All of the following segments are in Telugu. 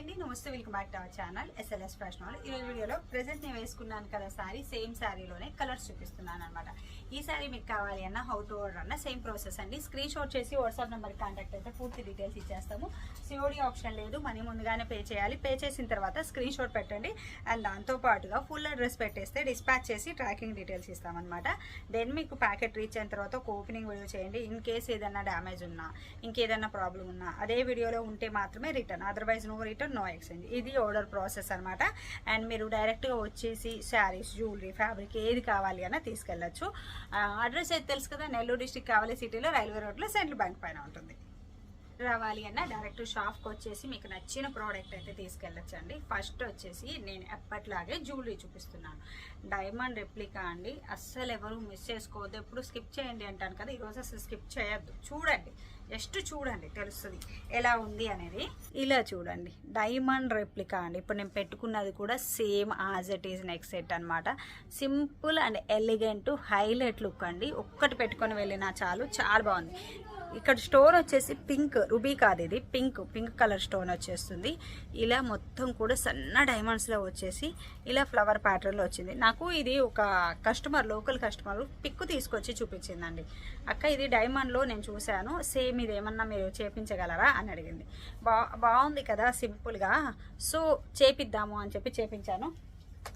అండి, నమస్తే, welcome back to our channel SLS fashion వాళ్ళు. ఈ రోజు వీడియోలో ప్రెసెంట్ నేను వేసుకున్నాను కదా సారీ, సేమ్ శారీలోనే కలర్స్ చూపిస్తున్నాను అనమాట. ఈ శారీ మీకు కావాలి అన్న హౌ టు ఆర్డర్ అన్న సేమ్ ప్రాసెస్ అండి. స్క్రీన్ షాట్ చేసి వాట్సాప్ నెంబర్ కాంటాక్ట్ అయితే పూర్తి డీటెయిల్స్ ఇచ్చేస్తాము. COD ఆప్షన్ లేదు, మనీ ముందుగానే పే చేయాలి. పే చేసిన తర్వాత స్క్రీన్ షాట్ పెట్టండి అండ్ దాంతో పాటుగా ఫుల్ అడ్రస్ పెట్టేస్తే డిస్పాచ్ చేసి ట్రాకింగ్ డీటెయిల్స్ ఇస్తామన్నమాట. దెన్ మీకు ప్యాకెట్ రీచ్ అయిన తర్వాత ఒక ఓపెనింగ్ వీడియో చేయండి. ఇన్ కేస్ ఏదైనా డ్యామేజ్ ఉన్నా, ఇంకేదైనా ప్రాబ్లం ఉన్నా అదే వీడియోలో ఉంటే మాత్రమే return, otherwise no return no exchange. ఇది ఆర్డర్ ప్రాసెస్ అనమాట. అండ్ మీరు డైరెక్ట్గా వచ్చేసి శారీస్, జ్యువెలరీ, ఫ్యాబ్రిక్ ఏది కావాలి అన్న తీసుకెళ్ళచ్చు. అడ్రస్ అయితే తెలుసు కదా, నెల్లూరు డిస్టిక్ కావాలి సిటీలో, రైల్వే రోడ్లో సెంట్రల్ బ్యాంక్ పైన ఉంటుంది. రావాలి అన్న డైరెక్ట్ షాప్కి వచ్చేసి మీకు నచ్చిన ప్రోడక్ట్ అయితే తీసుకెళ్ళచ్చు అండి. ఫస్ట్ వచ్చేసి నేను ఎప్పట్లాగే జ్యువెలరీ చూపిస్తున్నాను. డైమండ్ రెప్లికా అండి, అస్సలు ఎవరు మిస్ చేసుకోవద్దు. ఎప్పుడు స్కిప్ చేయండి అంటాను కదా, ఈరోజు అసలు స్కిప్ చేయొద్దు. చూడండి, జస్ట్ చూడండి, తెలుస్తుంది ఎలా ఉంది అనేది. ఇలా చూడండి, డైమండ్ రెప్లికా అండి. ఇప్పుడు నేను పెట్టుకున్నది కూడా same as it is neck set అనమాట. Simple and elegant highlight look అండి. ఒక్కటి పెట్టుకొని వెళ్ళినా చాలు, చాలా బాగుంది. ఇక్కడ స్టోన్ వచ్చేసి పింక్, రూబీ కాదు ఇది, పింక్ కలర్ స్టోన్ వచ్చేస్తుంది. ఇలా మొత్తం కూడా సన్న డైమండ్స్లో వచ్చేసి ఇలా ఫ్లవర్ ప్యాటర్న్లో వచ్చింది. నాకు ఇది ఒక కస్టమర్, లోకల్ కస్టమర్ పిక్ తీసుకొచ్చి చూపించిందండి. అక్క ఇది డైమండ్లో నేను చూశాను, సేమ్ ఇది ఏమన్నా మీరు చేపించగలరా అని అడిగింది. బాగుంది కదా సింపుల్గా, సో చేపిద్దాము అని చెప్పి చేపించాను.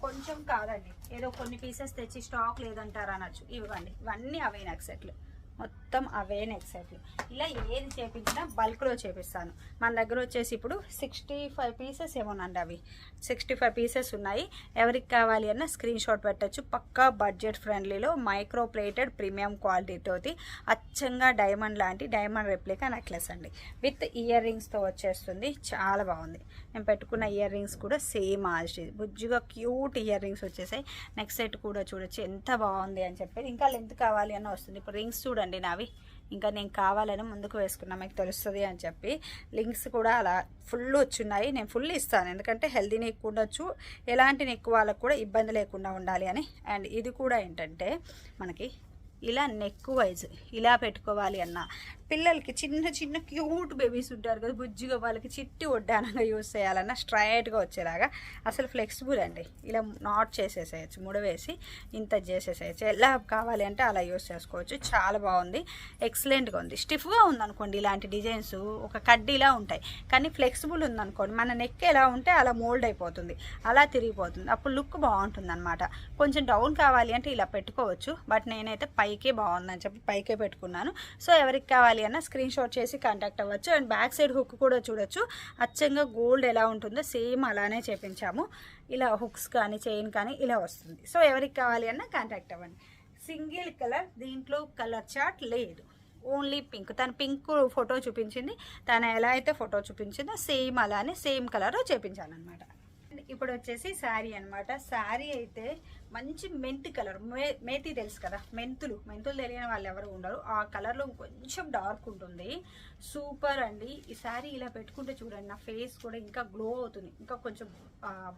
కొంచెం కాదండి, ఏదో కొన్ని పీసెస్ తెచ్చి స్టాక్ లేదంటారా అనొచ్చు. ఇవ్వండి, ఇవన్నీ అవే నెక్ సెట్లు, మొత్తం అవే నెక్ సెట్లు. ఇలా ఏది చేపించినా బల్క్లో చేపిస్తాను. మన దగ్గర వచ్చేసి ఇప్పుడు 65 పీసెస్ ఏమోనండి, అవి 65 పీసెస్ ఉన్నాయి. ఎవరికి కావాలి అన్న స్క్రీన్ షాట్ పెట్టచ్చు. పక్కా బడ్జెట్ ఫ్రెండ్లీలో మైక్రో ప్లేటెడ్ ప్రీమియం క్వాలిటీతోటి అచ్చంగా డైమండ్ లాంటి డైమండ్ రెప్లికా నెక్లెస్ అండి, విత్ ఇయర్ రింగ్స్తో వచ్చేస్తుంది. చాలా బాగుంది. నేను పెట్టుకున్న ఇయర్ రింగ్స్ కూడా సేమ్ ఆల్రెడీ బుజ్జుగా క్యూట్ ఇయర్ రింగ్స్ వచ్చేసాయి. నెక్స్ట్ సెట్ కూడా చూడొచ్చు ఎంత బాగుంది అని చెప్పేది. ఇంకా లెంత్ కావాలి అన్న వస్తుంది. ఇప్పుడు రింగ్స్ చూడండి నావి, ఇంకా నేను కావాలని ముందుకు వేసుకున్నా, మీకు తెలుస్తుంది అని చెప్పి లింక్స్ కూడా అలా ఫుల్ వచ్చున్నాయి. నేను ఫుల్ ఇస్తాను, ఎందుకంటే హెల్దీ నెక్ ఉండొచ్చు, ఎలాంటి నెక్ వాళ్ళకు కూడా ఇబ్బంది లేకుండా ఉండాలి అని. అండ్ ఇది కూడా ఏంటంటే మనకి ఇలా నెక్ వైజ్ ఇలా పెట్టుకోవాలి అన్న, పిల్లలకి చిన్న చిన్న క్యూట్ బేబీస్ ఉంటారు కదా, బుజ్జిగా, వాళ్ళకి చిట్టి వడ్డానంగా యూజ్ చేయాలన్నా స్ట్రైట్గా వచ్చేలాగా అసలు ఫ్లెక్సిబుల్ అండి. ఇలా నాట్ చేసేసేయచ్చు, ముడవేసి ఇంత చేసేసేయచ్చు. ఎలా కావాలి అంటే అలా యూజ్ చేసుకోవచ్చు. చాలా బాగుంది, ఎక్సలెంట్గా ఉంది. స్టిఫ్గా ఉందనుకోండి ఇలాంటి డిజైన్స్ ఒక కడ్డీలా ఉంటాయి, కానీ ఫ్లెక్సిబుల్ ఉందనుకోండి మన నెక్ ఎలా ఉంటే అలా మోల్డ్ అయిపోతుంది, అలా తిరిగిపోతుంది, అప్పుడు లుక్ బాగుంటుంది అనమాట. కొంచెం డౌన్ కావాలి అంటే ఇలా పెట్టుకోవచ్చు, బట్ నేనైతే పైకే బాగుందని చెప్పి పైకే పెట్టుకున్నాను. సో ఎవరికి కావాలి అన్న స్క్రీన్ షాట్ చేసి కాంటాక్ట్ అవ్వచ్చు. అండ్ బ్యాక్ సైడ్ హుక్ కూడా చూడొచ్చు, అచ్చంగా గోల్డ్ ఎలా ఉంటుందో సేమ్ అలానే చేపించాము. ఇలా హుక్స్ కానీ చైన్ కానీ ఇలా వస్తుంది. సో ఎవరికి కావాలి అన్న కాంటాక్ట్ అవ్వండి. సింగిల్ కలర్, దీంట్లో కలర్ చార్ట్ లేదు, ఓన్లీ పింక్. తను పింక్ ఫోటో చూపించింది, తను ఎలా అయితే ఫోటో చూపించిందో సేమ్ అలానే సేమ్ కలర్ చేపించాను అనమాట. ఇప్పుడు వచ్చేసి శారీ అనమాట. శారీ అయితే మంచి మెంతి కలర్, మేతి తెలుసు కదా, మెంతులు తెలియని వాళ్ళు ఎవరు ఉండరు. ఆ కలర్లో కొంచెం డార్క్ ఉంటుంది, సూపర్ అండి. ఈ శారీ ఇలా పెట్టుకుంటే చూడండి, నా ఫేస్ కూడా ఇంకా గ్లో అవుతుంది, ఇంకా కొంచెం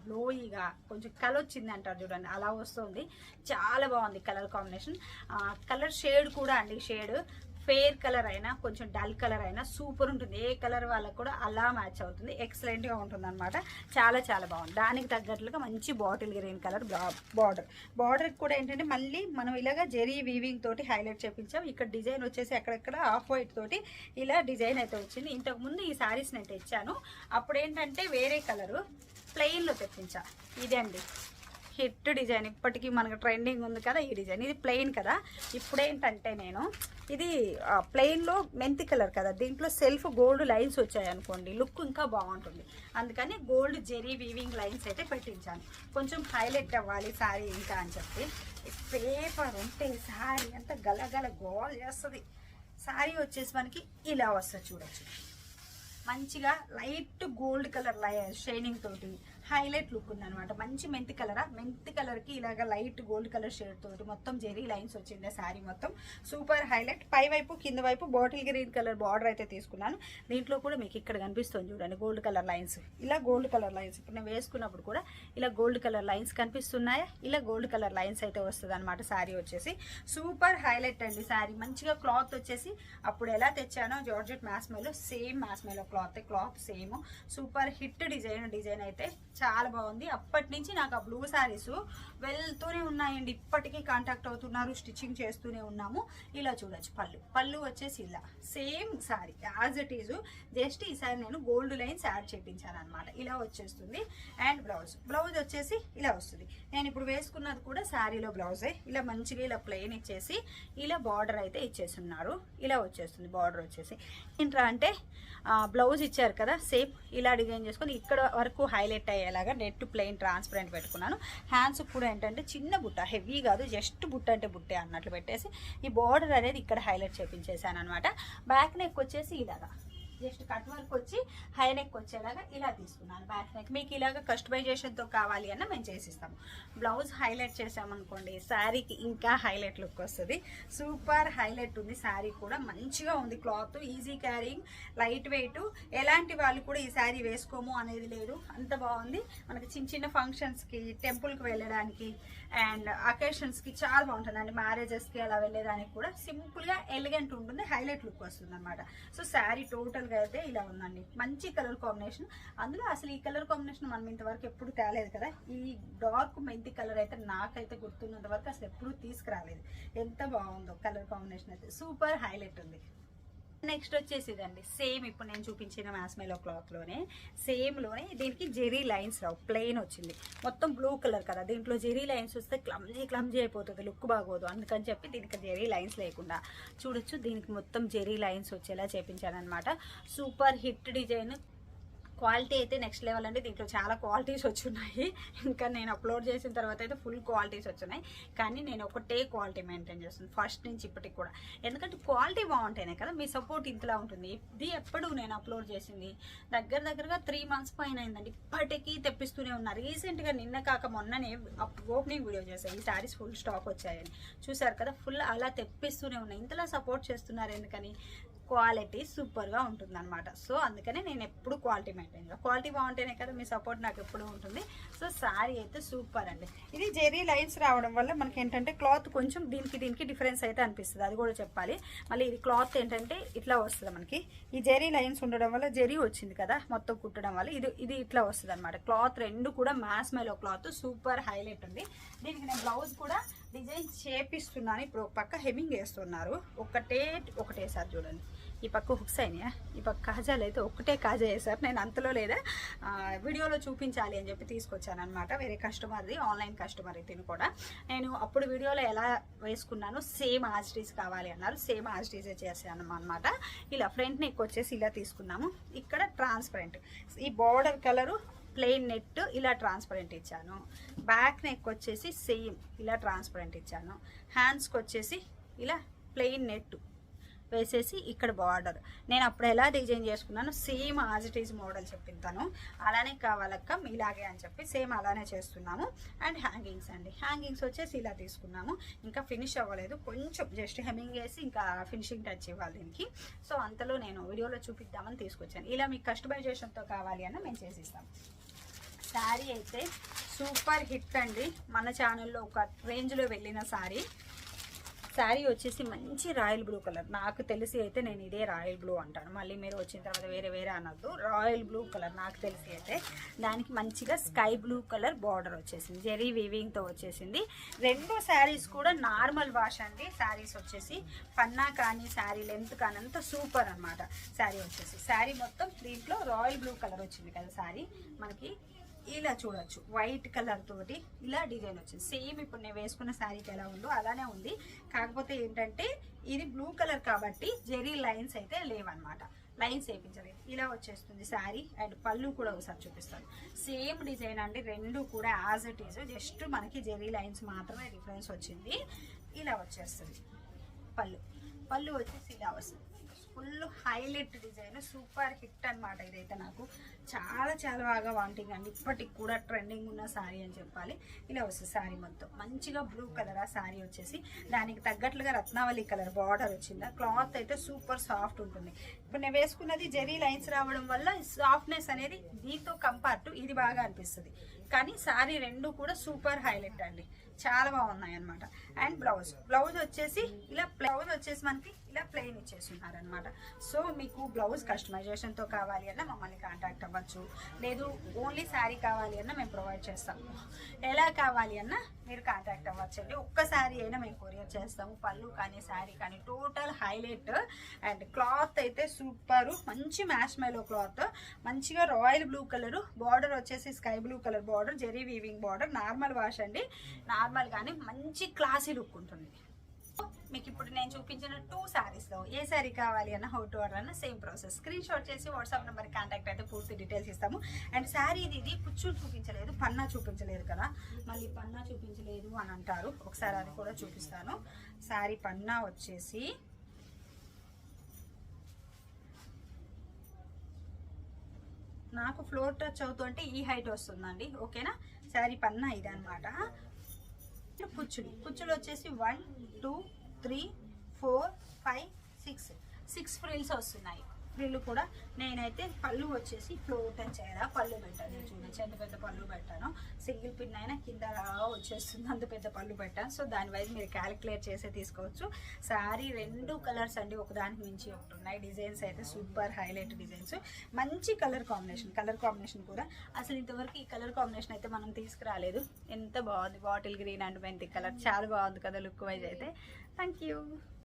గ్లోయిగా, కొంచెం కలర్ వచ్చింది అంటారు చూడండి, అలా వస్తుంది. చాలా బాగుంది కలర్ కాంబినేషన్. కలర్ షేడ్ కూడా అండి, షేడ్ ఫెయిర్ కలర్ అయినా కొంచెం డల్ కలర్ అయినా సూపర్ ఉంటుంది. ఏ కలర్ వాళ్ళకు కూడా అలా మ్యాచ్ అవుతుంది, ఎక్సలెంట్గా ఉంటుంది అనమాట. చాలా చాలా బాగుంది. దానికి తగ్గట్లుగా మంచి బాటిల్ గ్రీన్ కలర్ బార్డర్ కూడా ఏంటంటే మళ్ళీ మనం ఇలాగా జెరీ వీవింగ్ తోటి హైలైట్ చేపించాం. ఇక్కడ డిజైన్ వచ్చేసి అక్కడక్కడ ఆఫ్ వైట్ తోటి ఇలా డిజైన్ అయితే వచ్చింది. ఇంతకుముందు ఈ శారీస్ నేను తెచ్చాను, అప్పుడు ఏంటంటే వేరే కలరు ప్లెయిన్లో తెప్పించా. ఇదే అండి హిట్ డిజైన్, ఇప్పటికీ మనకు ట్రెండింగ్ ఉంది కదా ఈ డిజైన్. ఇది ప్లెయిన్ కదా, ఇప్పుడు ఏంటంటే నేను ఇది ప్లెయిన్లో మెంతి కలర్ కదా, దీంట్లో సెల్ఫ్ గోల్డ్ లైన్స్ వచ్చాయి అనుకోండి, లుక్ ఇంకా బాగుంటుంది. అందుకని గోల్డ్ జెరీ వీవింగ్ లైన్స్ అయితే పెట్టించాను, కొంచెం హైలైట్ అవ్వాలి శారీ ఇంకా అని చెప్పి. పేపర్ ఉంటే శారీ అంతా గలగల గోల్ చేస్తుంది. శారీ వచ్చేసి మనకి ఇలా వస్తుంది చూడొచ్చు, మంచిగా లైట్ గోల్డ్ కలర్ షైనింగ్ తోటి హైలైట్ లుక్ ఉందనమాట. మంచి మెంతి కలర్కి ఇలాగ లైట్ గోల్డ్ కలర్ షేడ్ తోటి మొత్తం జెరీ లైన్స్ వచ్చింది శారీ మొత్తం, సూపర్ హైలైట్. పై వైపు కింద వైపు బాటిల్ గ్రీన్ కలర్ బార్డర్ అయితే తీసుకున్నాను. దీంట్లో కూడా మీకు ఇక్కడ కనిపిస్తుంది చూడండి గోల్డ్ కలర్ లైన్స్, ఇలా గోల్డ్ కలర్ లైన్స్. ఇప్పుడు నేను వేసుకున్నప్పుడు కూడా ఇలా గోల్డ్ కలర్ లైన్స్ కనిపిస్తున్నాయా, ఇలా గోల్డ్ కలర్ లైన్స్ అయితే వస్తుంది అనమాట. శారీ వచ్చేసి సూపర్ హైలైట్ అండి. శారీ మంచిగా క్లాత్ వచ్చేసి అప్పుడు ఎలా తెచ్చానో జార్జెట్ మ్యాస్మెలో సేమ్ మ్యాస్మెలో cloth same super hit design అయితే చాలా బాగుంది. అప్పటి నుంచి నాకు ఆ బ్లూ శారీస్ వెళ్తూనే ఉన్నాయండి, ఇప్పటికీ కాంటాక్ట్ అవుతున్నారు, స్టిచ్చింగ్ చేస్తూనే ఉన్నాము. ఇలా చూడొచ్చు పళ్ళు వచ్చేసి ఇలా same sari as it is, just ఈసారి నేను గోల్డ్ లైన్స్ యాడ్ చేయించాను అనమాట. ఇలా వచ్చేస్తుంది. అండ్ బ్లౌజ్ వచ్చేసి ఇలా వస్తుంది. నేను ఇప్పుడు వేసుకున్నది కూడా శారీలో బ్లౌజే. ఇలా మంచిగా ఇలా ప్లెయిన్ ఇచ్చేసి ఇలా బార్డర్ అయితే ఇచ్చేస్తున్నారు. ఇలా వచ్చేస్తుంది బార్డర్ వచ్చేసి. ఏంట్రా అంటే బ్లౌజ్ ఇచ్చారు కదా సేమ్ ఇలా డిజైన్ చేసుకొని ఇక్కడ వరకు హైలైట్ అయ్యేలాగా నెట్ ప్లెయిన్ ట్రాన్స్పరెంట్ పెట్టుకున్నాను. హ్యాండ్స్ కూడా ఏంటంటే చిన్న బుట్ట, హెవీ కాదు, జస్ట్ బుట్ట అంటే బుట్టే అన్నట్లు పెట్టేసి ఈ బార్డర్ అనేది ఇక్కడ హైలైట్ చేపించేసాను అనమాట. బ్యాక్ నెక్ వచ్చేసి ఇలాగా జస్ట్ కట్ వర్క్ వచ్చి హై నెక్ వచ్చేలాగా ఇలా తీసుకున్నాను. బ్యాక్ నెక్ మీకు ఇలాగ కస్టమైజేషన్తో కావాలి అన్న మేము చేసిస్తాము. బ్లౌజ్ హైలైట్ చేసామనుకోండి శారీకి ఇంకా హైలైట్ లుక్ వస్తుంది. సూపర్ హైలైట్ ఉంది. శారీ కూడా మంచిగా ఉంది. Cloth easy carrying, light weight, ఎలాంటి వాళ్ళు కూడా ఈ శారీ వేసుకోము అనేది లేదు, అంత బాగుంది. మనకి చిన్న ఫంక్షన్స్కి, టెంపుల్కి వెళ్ళడానికి అండ్ అకేషన్స్కి చాలా బాగుంటుంది అండి. మ్యారేజెస్కి అలా వెళ్ళేదానికి కూడా సింపుల్గా ఎలిగెంట్ ఉంటుంది, హైలైట్ లుక్ వస్తుంది అనమాట. సో శారీ టోటల్గా అయితే ఇలా ఉందండి. మంచి కలర్ కాంబినేషన్. అందులో అసలు ఈ కలర్ కాంబినేషన్ మనం ఇంతవరకు ఎప్పుడు తేలేదు కదా. ఈ డార్క్ మెంతి కలర్ అయితే నాకైతే గుర్తున్నంత వరకు అసలు ఎప్పుడు తీసుకురాలేదు. ఎంత బాగుందో కలర్ కాంబినేషన్ అయితే, సూపర్ హైలైట్ ఉంది. నెక్స్ట్ వచ్చేసి ఇదండి సేమ్ ఇప్పుడు నేను చూపించిన మ్యాస్మెలో క్లాత్లోనే సేమ్లోనే దీనికి జెరీ లైన్స్ రావు, ప్లెయిన్ వచ్చింది. మొత్తం బ్లూ కలర్ కదా, దీంట్లో జెరీ లైన్స్ వస్తే క్లమ్జీ అయిపోతుంది, లుక్ బాగోదు. అందుకని చెప్పి దీనికి జెరీ లైన్స్ లేకుండా చూడొచ్చు. దీనికి మొత్తం జెరీ లైన్స్ వచ్చేలా చేపించాను అనమాట. Super hit design. క్వాలిటీ అయితే నెక్స్ట్ లెవెల్ అండి. దీంట్లో చాలా క్వాలిటీస్ వచ్చున్నాయి. ఇంకా నేను అప్లోడ్ చేసిన తర్వాత అయితే ఫుల్ క్వాలిటీస్ వచ్చున్నాయి. కానీ నేను ఒకటే క్వాలిటీ మెయింటైన్ చేస్తున్నాను ఫస్ట్ నుంచి ఇప్పటికి కూడా. ఎందుకంటే క్వాలిటీ బాగుంటేనే కదా మీ సపోర్ట్ ఇంతలా ఉంటుంది. ఇది ఎప్పుడు నేను అప్లోడ్ చేసింది దగ్గరగా 3 months పైన అయిందండి. ఇప్పటికీ తెప్పిస్తూనే ఉన్నారు. రీసెంట్గా నిన్న కాక మొన్ననే ఓపెనింగ్ వీడియో చేశాను. ఈ శారీస్ ఫుల్ స్టాక్ వచ్చాయని చూసారు కదా. ఫుల్ అలా తెప్పిస్తూనే ఉన్నాయి. ఇంతలా సపోర్ట్ చేస్తున్నారు ఎందుకని? క్వాలిటీ సూపర్గా ఉంటుంది అనమాట. సో అందుకనే నేను ఎప్పుడు క్వాలిటీ మెయింటైన్ చేస్తాను. క్వాలిటీ బాగుంటేనే కదా మీ సపోర్ట్ నాకు ఎప్పుడు ఉంటుంది. సో శారీ అయితే సూపర్ అండి. ఇది జెరీ లైన్స్ రావడం వల్ల మనకి ఏంటంటే క్లాత్ కొంచెం దీనికి డిఫరెన్స్ అయితే అనిపిస్తుంది, అది కూడా చెప్పాలి. మళ్ళీ ఇది క్లాత్ ఏంటంటే ఇట్లా వస్తుంది మనకి. ఈ జెరీ లైన్స్ ఉండడం వల్ల జెరీ వచ్చింది కదా మొత్తం కుట్టడం వల్ల ఇది ఇట్లా వస్తుంది అనమాట. క్లాత్ రెండు కూడా మ్యాస్మెలో క్లాత్ సూపర్ హైలైట్ ఉంది. దీనికి నేను బ్లౌజ్ కూడా డిజైన్ చేపిస్తున్నాను. ఇప్పుడు ఒక పక్క హెమ్మింగ్ వేస్తున్నారు, ఒకటేసారి చూడండి. ఈ పక్క హుక్స్ అయినాయా, ఈ పక్క కాజాలు అయితే ఒకటే కాజా వేసారు. నేను అంతలో లేదా వీడియోలో చూపించాలి అని చెప్పి తీసుకొచ్చాను అనమాట. వేరే కస్టమర్ది, ఆన్లైన్ కస్టమర్ ఇది కూడా. నేను అప్పుడు వీడియోలో ఎలా వేసుకున్నాను సేమ్ ఆజ్టీస్ కావాలి అన్నారు, సేమ్ ఆజ్టీసే చేసాను అనమాట. ఇలా ఫ్రంట్ నెక్ వచ్చేసి ఇలా తీసుకున్నాము. ఇక్కడ ట్రాన్స్పరెంట్ ఈ బార్డర్ కలరు ప్లెయిన్ నెట్ ఇలా ట్రాన్స్పరెంట్ ఇచ్చాను. బ్యాక్ నెక్ వచ్చేసి సేమ్ ఇలా ట్రాన్స్పరెంట్ ఇచ్చాను. హ్యాండ్స్కి వచ్చేసి ఇలా ప్లెయిన్ నెట్ వేసేసి ఇక్కడ బార్డర్ నేను అప్పుడు ఎలా డిజైన్ చేసుకున్నాను same as it is model చెప్పింతాను. అలానే కావాలక్క ఇలాగే అని చెప్పి సేమ్ అలానే చేస్తున్నాము. అండ్ హ్యాంగింగ్స్ అండి, హ్యాంగింగ్స్ వచ్చేసి ఇలా తీసుకున్నాము. ఇంకా ఫినిష్ అవ్వలేదు, కొంచెం జస్ట్ హెమ్మింగ్ వేసి ఇంకా ఫినిషింగ్ టచ్ ఇవ్వాలి దీనికి. సో అంతలో నేను వీడియోలో చూపిద్దామని తీసుకొచ్చాను. ఇలా మీకు కస్టమైజేషన్తో కావాలి అన్న మేము చేసిస్తాం. శారీ అయితే సూపర్ హిట్ అండి. మన ఛానల్లో ఒక రేంజ్లో వెళ్ళిన శారీ వచ్చేసి మంచి రాయల్ బ్లూ కలర్. నాకు తెలిసి అయితే నేను ఇదే రాయల్ బ్లూ అంటాను, మళ్ళీ మీరు వచ్చిన తర్వాత వేరే అనద్దు. రాయల్ బ్లూ కలర్ నాకు తెలిసి అయితే. దానికి మంచిగా స్కై బ్లూ కలర్ బార్డర్ వచ్చేసింది, జెరీ వీవింగ్తో వచ్చేసింది. రెండు శారీస్ కూడా నార్మల్ వాష్ అండి. శారీస్ వచ్చేసి పన్నా కానీ శారీ లెంత్ కానీ అంతా సూపర్ అనమాట. శారీ వచ్చేసి శారీ మొత్తం దీంట్లో రాయల్ బ్లూ కలర్ వచ్చింది కదా. శారీ మనకి ఇలా చూడొచ్చు, వైట్ కలర్ తోటి ఇలా డిజైన్ వచ్చింది. సేమ్ ఇప్పుడు నేను వేసుకున్న శారీకి ఎలా ఉందో అలానే ఉంది. కాకపోతే ఏంటంటే ఇది బ్లూ కలర్ కాబట్టి జెరీ లైన్స్ అయితే లేవన్నమాట, లైన్స్ వేయించలేదు. ఇలా వచ్చేస్తుంది శారీ. అండ్ పళ్ళు కూడా ఒకసారి చూపిస్తాను. సేమ్ డిజైన్ అండి, రెండు కూడా యాజ్ ఇట్ ఈజ్, జస్ట్ మనకి జెరీ లైన్స్ మాత్రమే డిఫరెన్స్ వచ్చింది. ఇలా వచ్చేస్తుంది పళ్ళు వచ్చేసి ఇలా వస్తుంది. Full highlight design, super hit అనమాట. ఇదైతే నాకు చాలా బాగా వాంటింగ్ అండి, ఇప్పటికి కూడా ట్రెండింగ్ ఉన్న శారీ అని చెప్పాలి. ఇలా వస్తుంది శారీ మొత్తం మంచిగా బ్లూ కలర్. ఆ శారీ వచ్చేసి దానికి తగ్గట్లుగా రత్నావళి కలర్ బార్డర్ వచ్చింది. క్లాత్ అయితే సూపర్ సాఫ్ట్ ఉంటుంది. ఇప్పుడు నేను వేసుకున్నది జెరీ లైన్స్ రావడం వల్ల సాఫ్ట్నెస్ అనేది దీంతో కంపేర్ టు ఇది బాగా అనిపిస్తుంది. కానీ సారీ రెండు కూడా సూపర్ హైలైట్ అండి, చాలా బాగున్నాయి అనమాట. అండ్ బ్లౌజ్ వచ్చేసి మనకి ఇలా ప్లెయిన్ ఇచ్చేస్తున్నారు అనమాట. సో మీకు బ్లౌజ్ కస్టమైజేషన్తో కావాలి అన్నా మమ్మల్ని కాంటాక్ట్ అవ్వచ్చు, లేదు ఓన్లీ శారీ కావాలి అన్నా మేము ప్రొవైడ్ చేస్తాము. ఎలా కావాలి అన్నా మీరు కాంటాక్ట్ అవ్వచ్చు అండి. ఒక్క శారీ అయినా మేము కొరియర్ చేస్తాము. పళ్ళు కానీ శారీ కానీ టోటల్ హైలైట్. అండ్ క్లాత్ అయితే సూపర్, మంచి మ్యాష్ మెలో క్లాత్, మంచిగా రాయల్ బ్లూ కలర్, బార్డర్ వచ్చేసి sky blue colour border, zari weaving border, normal wash అండి. నార్మల్ కానీ మంచి క్లాసీ లుక్ ఉంటుంది. మీకు ఇప్పుడు నేను చూపించిన 2 శారీస్లో ఏ శారీ కావాలి అన్న హౌ టు ఆర్డర్ అన్న సేమ్ ప్రాసెస్. స్క్రీన్ షాట్ చేసి వాట్సాప్ నెంబర్ కాంటాక్ట్ అయితే పూర్తి డీటెయిల్స్ ఇస్తాము. అండ్ శారీ ఇది కుచ్చులు చూపించలేదు, పన్నా చూపించలేదు కదా, మళ్ళీ పన్నా చూపించలేదు అని అంటారు. ఒకసారి అది కూడా చూపిస్తాను. శారీ పన్నా వచ్చేసి నాకు ఫ్లోర్ టచ్ అవుతుంటే ఈ హైట్ వస్తుందండి, ఓకేనా. శారీ పన్నా ఇది అనమాట. కుచ్చులు వచ్చేసి 1 2 3 4 5 6 ఫ్రిల్స్ వస్తున్నాయి. ఫ్రిల్ కూడా నేనైతే పళ్ళు వచ్చేసి ఫ్లోర్ టచ్ అయ్యేదా పళ్ళు పెట్టాను. చూడండి ఎంత పెద్ద పళ్ళు పెట్టాను, సింగిల్ పిన్ అయినా కింద వచ్చేస్తుంది, అంత పెద్ద పళ్ళు పెట్టాను. సో దాని వైజ్ మీరు క్యాలిక్యులేట్ చేసే తీసుకోవచ్చు. శారీ 2 కలర్స్ అండి, ఒకదానికి మించి ఒకటి ఉన్నాయి. డిజైన్స్ అయితే సూపర్ హైలైట్ డిజైన్స్, మంచి కలర్ కాంబినేషన్ కూడా అసలు ఇంతవరకు ఈ కలర్ కాంబినేషన్ అయితే మనం తీసుకురాలేదు. ఎంత బాగుంది, బాటిల్ గ్రీన్ అండ్ మెంతి కలర్, చాలా బాగుంది కదా లుక్ వైజ్ అయితే. Thank you.